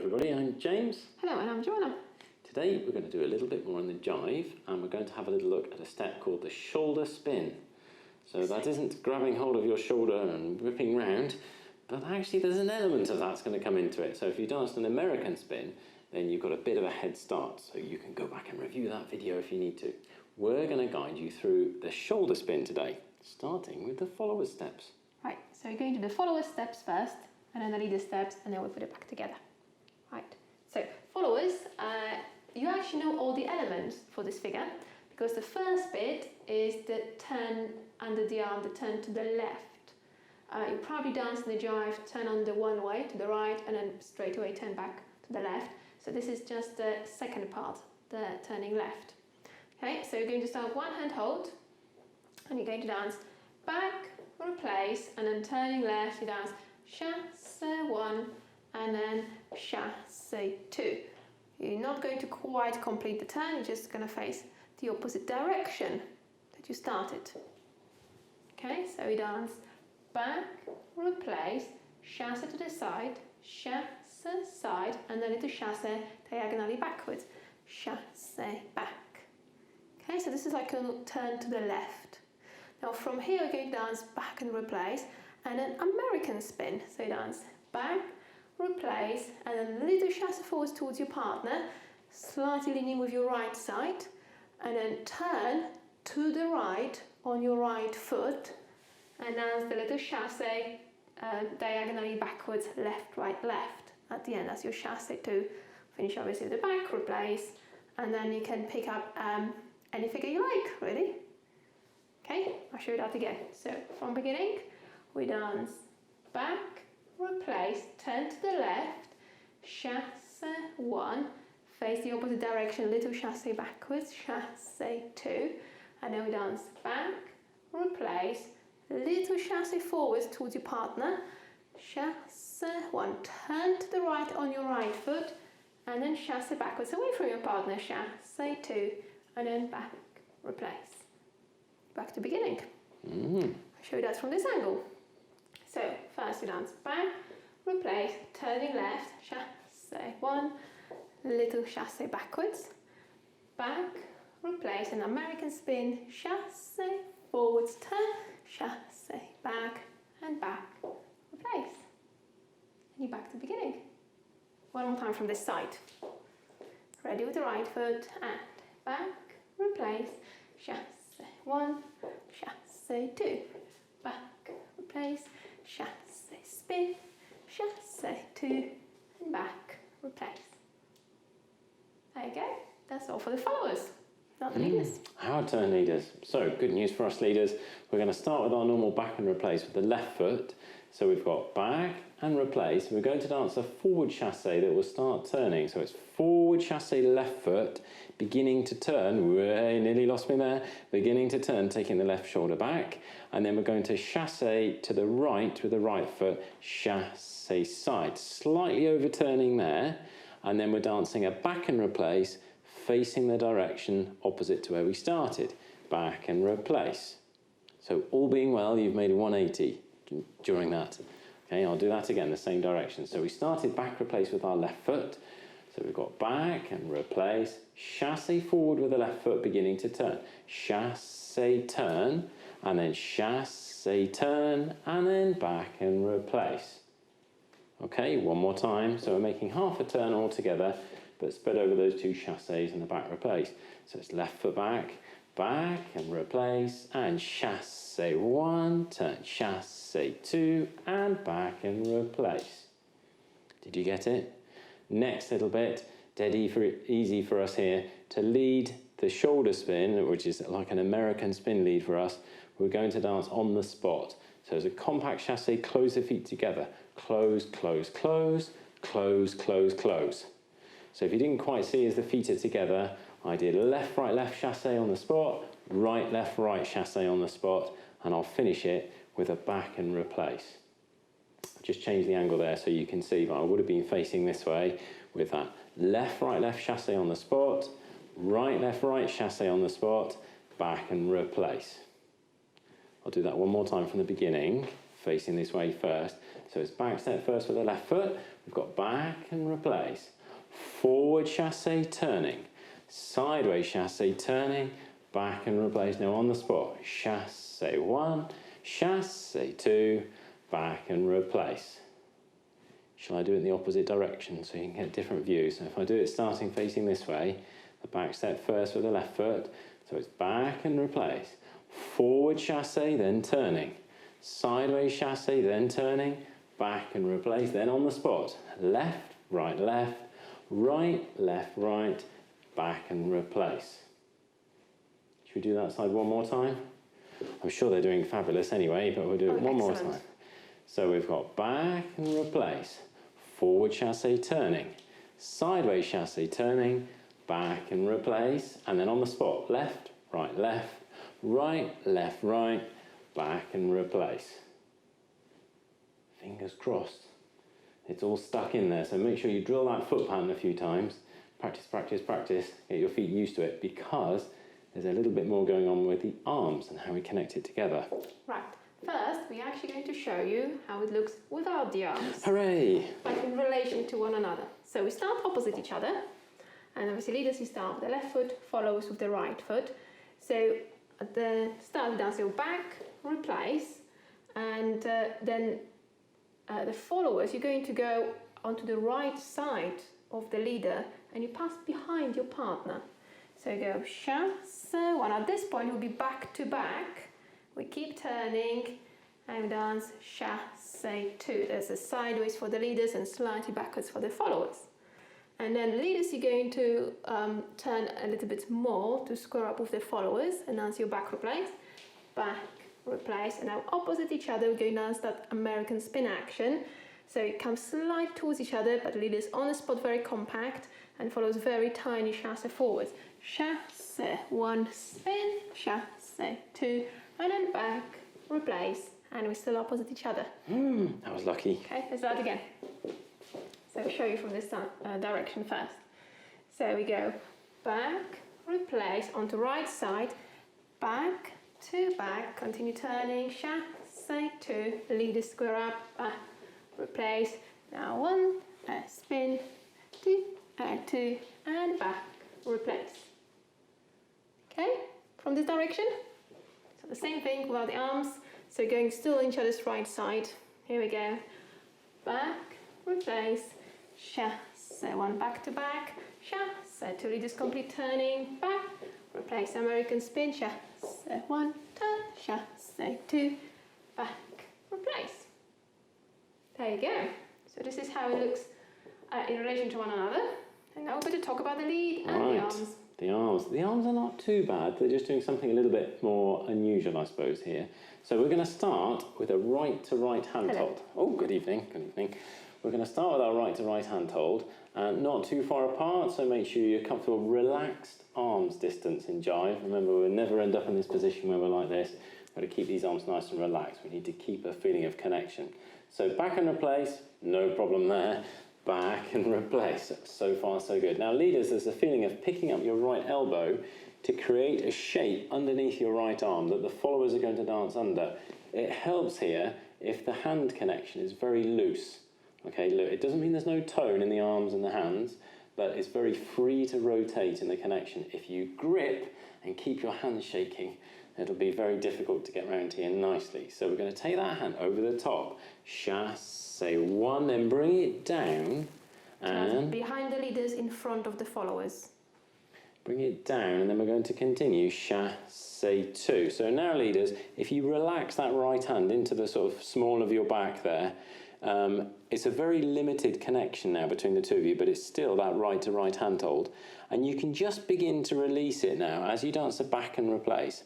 everybody, I'm James. Hello, and I'm Joanna. Today we're going to do a little bit more on the jive, and we're going to have a little look at a step called the shoulder spin. So that isn't grabbing hold of your shoulder and whipping round, but actually there's an element of that's going to come into it. So if you danced an American spin, then you've got a bit of a head start, so you can go back and review that video if you need to. We're going to guide you through the shoulder spin today, starting with the follower steps. Right, so you're going to do the follower steps first, and then the leader steps, and then we'll put it back together. Right, so followers, you actually know all the elements for this figure, because the first bit is the turn under the arm, the turn to the left. You probably dance in the jive, turn on the one way to the right, and then straight away turn back to the left. So this is just the second part, the turning left. Okay, so you're going to start one hand hold, and you're going to dance back, replace, and then turning left, you dance chasse one, and then chasse two. You're not going to quite complete the turn, you're just going to face the opposite direction that you started. Okay, so we dance back, replace, chasse to the side, chasse side, and then into chasse diagonally backwards, chasse back. Okay, so this is like a turn to the left. Now from here we're going to dance back and replace, and an American spin. So you dance back, replace, and then little chasse forwards towards your partner, slightly leaning with your right side, and then turn to the right on your right foot, and dance the little chasse diagonally backwards, left, right, left. At the end, that's your chasse two. Finish obviously with the back, replace, and then you can pick up any figure you like, really. Okay, I'll show you that again. So from beginning, we dance back, replace, turn to the left, chasse one, face the opposite direction, little chasse backwards, chasse two, and then we dance back, replace, little chasse forwards towards your partner, chasse one, turn to the right on your right foot, and then chasse backwards away from your partner, chasse two, and then back, replace. Back to beginning. I'll show you that from this angle. So first we dance back, replace, turning left, chasse one, little chasse backwards, back, replace, an American spin, chasse forwards, turn, chasse back, and back, replace. And you're back to beginning. One more time from this side. Ready with the right foot, and back, replace, chasse one, chasse two, back, replace, chasse spin, chasse two, and back, replace. There you go. That's all for the followers, not the leaders. Our turn, leaders. So good news for us leaders. We're going to start with our normal back and replace with the left foot. So we've got back and replace. We're going to dance a forward chasse that will start turning. So it's forward chasse left foot, beginning to turn. Nearly lost me there. Beginning to turn, taking the left shoulder back. And then we're going to chasse to the right with the right foot, chasse side. Slightly overturning there. And then we're dancing a back and replace, facing the direction opposite to where we started. Back and replace. So all being well, you've made a 180 during that. Okay, I'll do that again, the same direction. So we started back replace with our left foot. So we've got back and replace, chasse forward with the left foot beginning to turn. Chasse turn, and then chasse turn, and then back and replace. Okay, one more time. So we're making half a turn all together, but spread over those two chasses and the back replace. So it's left foot back, back and replace, and chasse one, turn, chasse two, and back and replace. Did you get it? Next little bit, dead easy for us here, to lead the shoulder spin, which is like an American spin lead for us. We're going to dance on the spot. So as a compact chasse, close the feet together. Close, close, close, close, close, close. So if you didn't quite see as the feet are together, I did left, right chasse on the spot, right, right chasse on the spot, and I'll finish it with a back and replace. Just change the angle there so you can see, but I would have been facing this way with that left, right chasse on the spot, right chasse on the spot, back and replace. I'll do that one more time from the beginning. facing this way first. So it's back step first with the left foot. We've got back and replace. Forward chasse turning. Sideways chasse turning. Back and replace. Now on the spot. Chasse 1, chasse 2, back and replace. Shall I do it in the opposite direction so you can get different views? So if I do it starting facing this way, the back step first with the left foot. So it's back and replace. Forward chasse, then turning. Sideways chasse, then turning. Back and replace, then on the spot. Left, right, left, right, back and replace. Should we do that side one more time? I'm sure they're doing fabulous anyway, but we'll do it one more time. So we've got back and replace. Forward chasse turning. Sideways chasse turning. Back and replace. And then on the spot. Left, left, right, back and replace. Fingers crossed. It's all stuck in there, so make sure you drill that foot pattern a few times. Practice, practice, practice. Get your feet used to it, because there's a little bit more going on with the arms and how we connect it together. Right. First, we're actually going to show you how it looks without the arms. Hooray! Like in relation to one another. So we start opposite each other. And obviously leaders, you start with the left foot, follows with the right foot. So at the start we dance your back, replace, and then the followers, you're going to go onto the right side of the leader and you pass behind your partner. So you go chasse 1. At this point we'll be back to back. We keep turning and we dance chasse 2. There's a sideways for the leaders and slightly backwards for the followers. And then leaders, you're going to turn a little bit more to square up with the followers and dance your back replace, and now opposite each other we're going to dance that American spin action. So it comes slightly towards each other, but leaders on the spot very compact and follows very tiny chasse forwards. Chasse 1, spin, chasse 2, and then back, replace, and we're still opposite each other. That was lucky. Okay, let's start again. So I'll show you from this direction first. So we go back, replace, onto right side, back to back, continue turning, chasse 2, leader square up, back, replace, now 1, spin, 2, and back, replace. Okay, from this direction. So the same thing without the arms, so going still in each other's right side. Here we go, back, replace, chasse 1, back to back, chasse 2, leaders complete turning, back, replace, American spin, chasse 1, turn, chasse 2, back, replace. There you go. So this is how it looks in relation to one another. And now we're going to talk about the lead and the arms. The arms are not too bad. They're just doing something a little bit more unusual, I suppose, here. So we're going to start with a right to right hand hold. Oh, good evening, good evening. We're going to start with our right to right hand hold, and not too far apart, so make sure you're comfortable. Relaxed arms distance in Jive. Remember, we'll never end up in this position where we're like this. We've got to keep these arms nice and relaxed. We need to keep a feeling of connection. So back and replace, no problem there. Back and replace. So far, so good. Now, leaders, there's a feeling of picking up your right elbow to create a shape underneath your right arm that the followers are going to dance under. It helps here if the hand connection is very loose. Okay, look, it doesn't mean there's no tone in the arms and the hands, but it's very free to rotate in the connection. If you grip and keep your hands shaking, it'll be very difficult to get round here nicely. So we're going to take that hand over the top, chasse 1, then bring it down and behind the leaders, in front of the followers. Bring it down, and then we're going to continue chasse 2. So now, leaders, if you relax that right hand into the sort of small of your back there, it's a very limited connection now between the two of you, but it's still that right to right hand hold. And you can just begin to release it now as you dance a back and replace,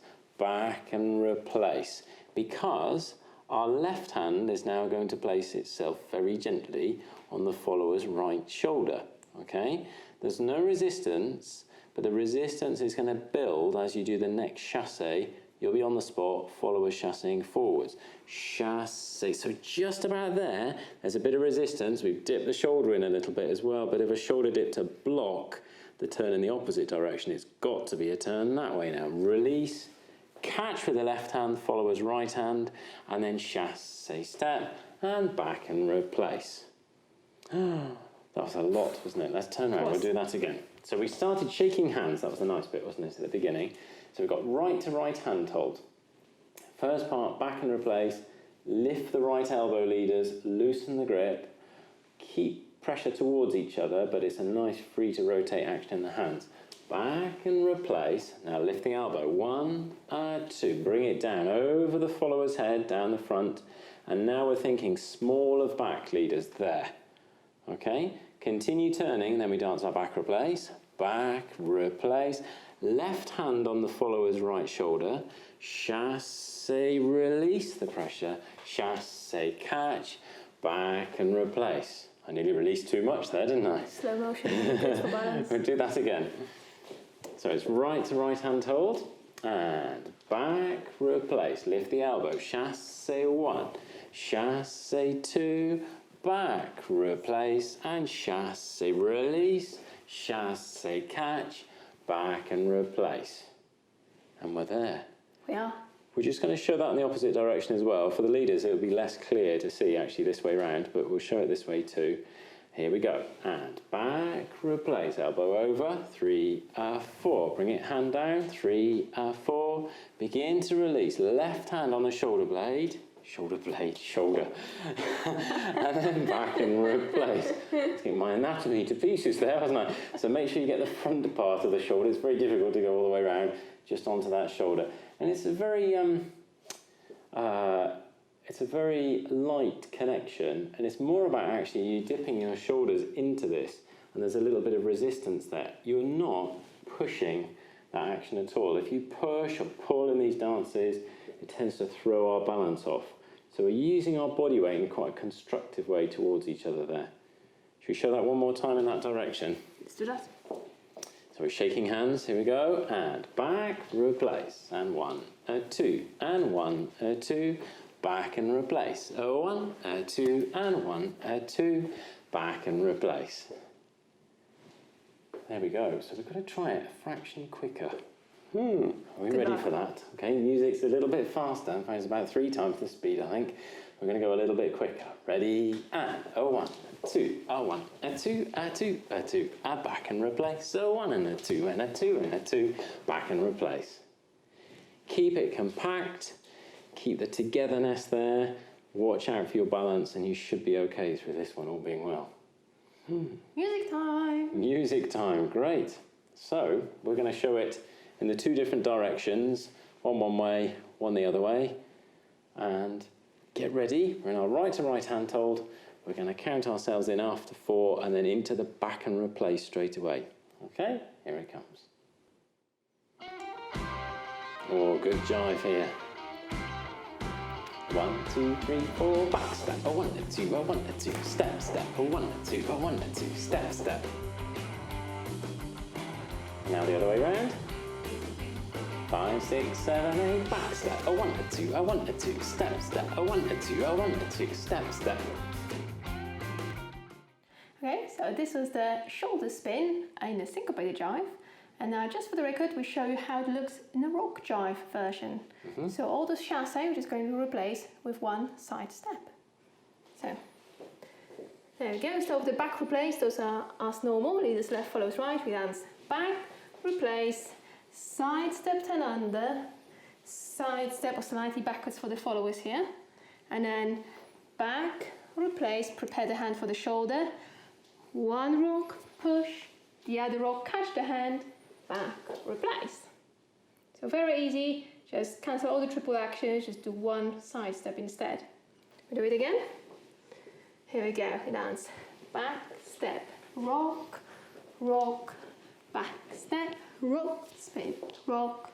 because our left hand is now going to place itself very gently on the follower's right shoulder, okay? There's no resistance, but the resistance is going to build as you do the next chasse. You'll be on the spot, follower chasseing forwards. Chasse, so just about there, there's a bit of resistance. We've dipped the shoulder in a little bit as well, but if a shoulder dip to block the turn in the opposite direction, it's got to be a turn that way now. Release, catch with the left hand, follower's right hand, and then chasse step, and back and replace. That was a lot, wasn't it? Let's turn around, we'll do that again. So we started shaking hands, that was the nice bit, wasn't it, at the beginning? So we've got right to right hand hold. First part, back and replace, lift the right elbow leaders, loosen the grip, keep pressure towards each other, but it's a nice free to rotate action in the hands. Back and replace, now lift the elbow, 1, 2, bring it down over the follower's head, down the front, and now we're thinking small of back leaders there. Okay, continue turning, then we dance our back replace, left hand on the follower's right shoulder, chasse, release the pressure, chasse, catch, back and replace. I nearly released too much there, didn't I? Slow motion, good for balance. We'll do that again. So it's right to right hand hold, and back, replace, lift the elbow, chasse 1, chasse 2, back, replace, and chasse, release, chasse, catch, back and replace. And we're there. We are. We're just going to show that in the opposite direction as well. For the leaders, it'll be less clear to see actually this way round, but we'll show it this way too. Here we go. And back, replace, elbow over, 3, 4. Bring it hand down, 3, 4. Begin to release. Left hand on the shoulder blade. Shoulder. And then back and replace. Getting my anatomy to pieces there, wasn't I? So make sure you get the front part of the shoulder. It's very difficult to go all the way around, just onto that shoulder. And it's a very light connection, and it's more about actually you dipping your shoulders into this, and there's a little bit of resistance there. You're not pushing that action at all. If you push or pull in these dances, it tends to throw our balance off. So we're using our body weight in quite a constructive way towards each other there. Should we show that one more time in that direction? Let's do that. So we're shaking hands, here we go, and back, replace, and 1, 2, and 1, 2, back and replace, 1, 2, and 1, 2, back and replace. There we go, so we're going to try it a fraction quicker. Are we ready for that? Okay, music's a little bit faster, in fact it's about 3 times the speed I think. We're going to go a little bit quicker. Ready, and 1, 2, 1, 2, 2, 2, back and replace, 1 and 2 and 2 and 2, back and replace. Keep it compact, keep the togetherness there, watch out for your balance, and you should be okay through this one, all being well. Music time! Music time, great. So, we're going to show it in the 2 different directions, one way, one the other way, and get ready. We're in our right to right hand hold. We're going to count ourselves in after 4 and then into the back and replace straight away. Okay, here it comes. Oh, good jive here. 1, 2, 3, 4, back step, 1, 2, 1, 2, step, 1, 2, 1, 2, step. Now the other way round. 5, 6, 7, 8, back step, 1, 2, 1, 2, step, 1, 2, 1, 2, step. Okay, so this was the shoulder spin in a syncopated jive. And now just for the record, we show you how it looks in the rock jive version. So all the chasse, we're just going to replace with 1 side step. So, there we go. So the back replace, those are as normal. Leaders left follows right. We dance back, replace, side step, turn under, side step or slightly backwards for the followers here. And then back, replace, prepare the hand for the shoulder. 1 rock, push, the other rock, catch the hand, back, replace. So very easy, just cancel all the triple actions, just do 1 side step instead. We do it again. Here we go, we dance back, step, rock, rock, back, step, rock, spin, rock,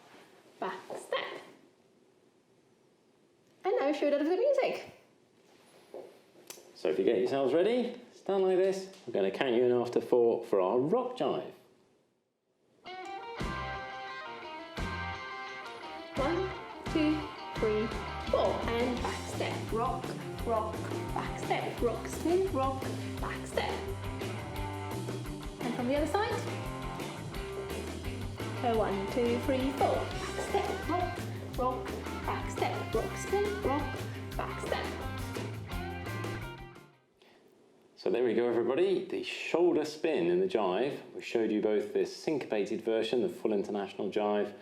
back, step. And now show that with the music. So if you get yourselves ready, stand like this. We're going to count you in after 4 for our rock jive. 1, 2, 3, 4, and back step, rock, rock, back step, rock, spin, rock, back step. And from the other side. So 1, 2, 3, 4, back step, rock, rock, back step, rock, spin, rock, back step. So there we go, everybody, the shoulder spin in the jive. We showed you both this syncopated version, the full international jive,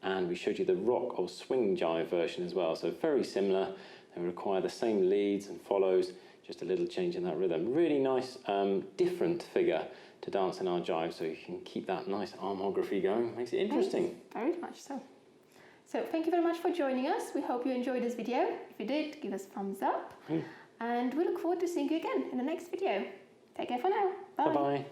and we showed you the rock or swing jive version as well. So very similar. They require the same leads and follows, just a little change in that rhythm. Really nice, different figure to dance in our jive, so you can keep that nice armography going. Makes it interesting. Very much so. So thank you very much for joining us. We hope you enjoyed this video. If you did, give us a thumbs up. And we look forward to seeing you again in the next video. Take care for now. Bye. Bye-bye.